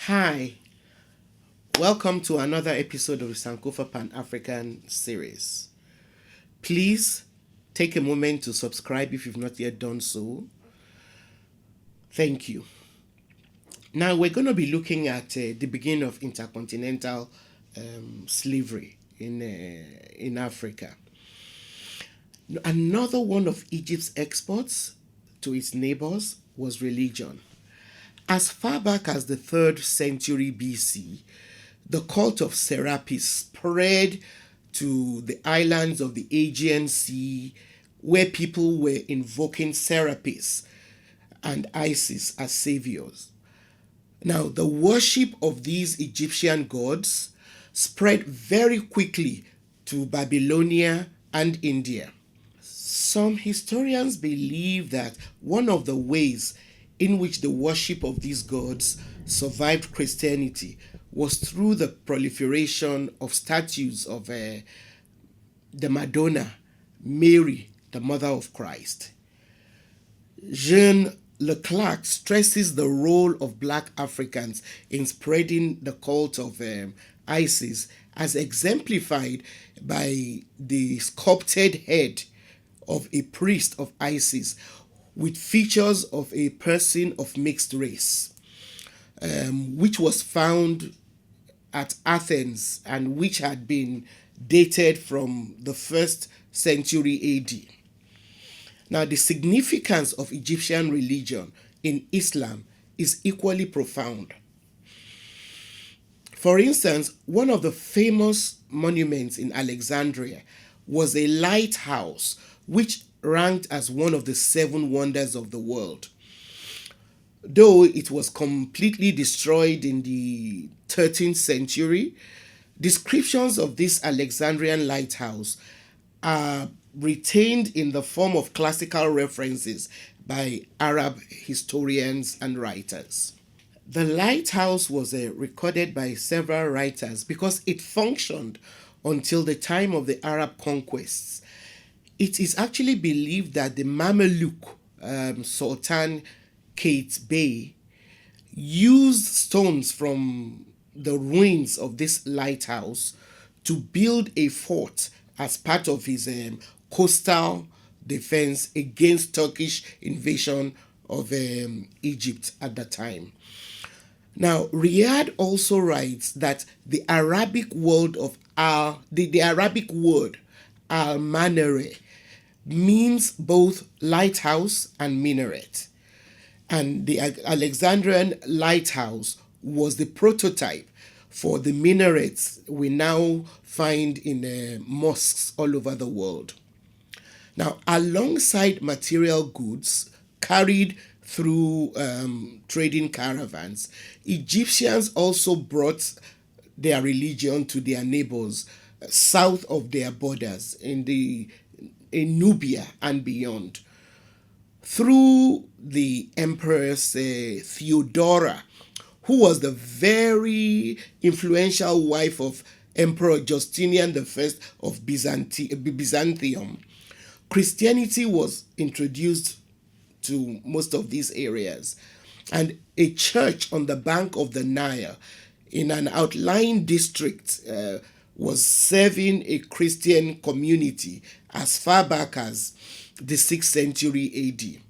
Hi, welcome to another episode of the Sankofa Pan African series. Please take a moment to subscribe if you've not yet done so. Thank you. Now, we're going to be looking at the beginning of intercontinental slavery in Africa. Another one of Egypt's exports to its neighbors was religion. As far back as the 3rd century BC, the cult of Serapis spread to the islands of the Aegean Sea, where people were invoking Serapis and Isis as saviors. Now, the worship of these Egyptian gods spread very quickly to Babylonia and India. Some historians believe that one of the ways in which the worship of these gods survived Christianity was through the proliferation of statues of the Madonna, Mary, the mother of Christ. Jean Leclerc stresses the role of black Africans in spreading the cult of Isis, as exemplified by the sculpted head of a priest of Isis with features of a person of mixed race, which was found at Athens and which had been dated from the 1st century AD. Now, the significance of Egyptian religion in Islam is equally profound. For instance, one of the famous monuments in Alexandria was a lighthouse which ranked as one of the 7 wonders of the world. Though it was completely destroyed in the 13th century, descriptions of this Alexandrian lighthouse are retained in the form of classical references by Arab historians and writers. The lighthouse was recorded by several writers because it functioned until the time of the Arab conquests. It is actually believed that the Mameluke Sultan Kate Bey used stones from the ruins of this lighthouse to build a fort as part of his coastal defense against Turkish invasion of Egypt at the time. Now, Riyadh also writes that the Arabic word al-Manare means both lighthouse and minaret. And the Alexandrian lighthouse was the prototype for the minarets we now find in mosques all over the world. Now, alongside material goods carried through trading caravans, Egyptians also brought their religion to their neighbors south of their borders in Nubia and beyond. Through the Empress Theodora, who was the very influential wife of Emperor Justinian I of Byzantium, Christianity was introduced to most of these areas, and a church on the bank of the Nile in an outlying district was serving a Christian community as far back as the 6th century AD.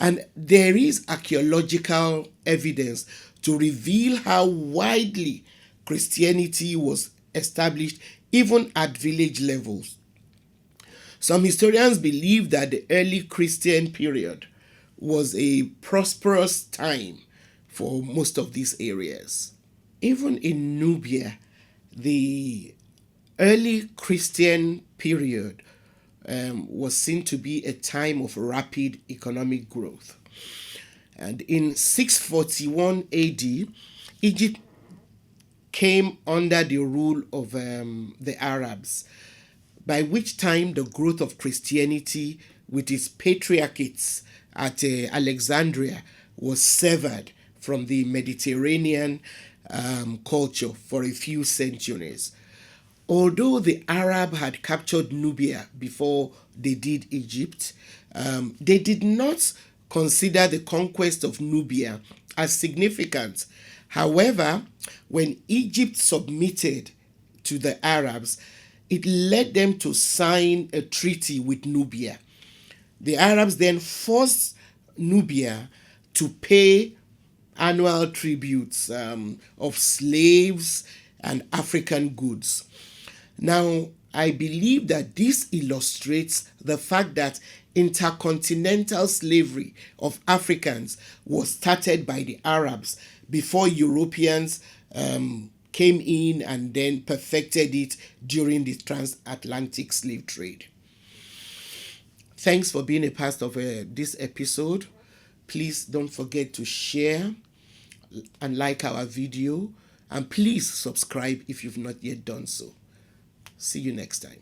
And there is archaeological evidence to reveal how widely Christianity was established even at village levels. Some historians believe that the early Christian period was a prosperous time for most of these areas. Even in Nubia, the early Christian period was seen to be a time of rapid economic growth. And in 641 AD, Egypt came under the rule of the Arabs, by which time the growth of Christianity with its patriarchates at Alexandria was severed from the Mediterranean culture for a few centuries. Although the Arab had captured Nubia before they did Egypt, they did not consider the conquest of Nubia as significant, However, when Egypt submitted to the Arabs, it led them to sign a treaty with Nubia. The Arabs then forced Nubia to pay annual tributes of slaves and African goods. Now, I believe that this illustrates the fact that intercontinental slavery of Africans was started by the Arabs before Europeans came in and then perfected it during the transatlantic slave trade. Thanks for being a part of this episode. Please don't forget to share and like our video, and please subscribe if you've not yet done so. See you next time.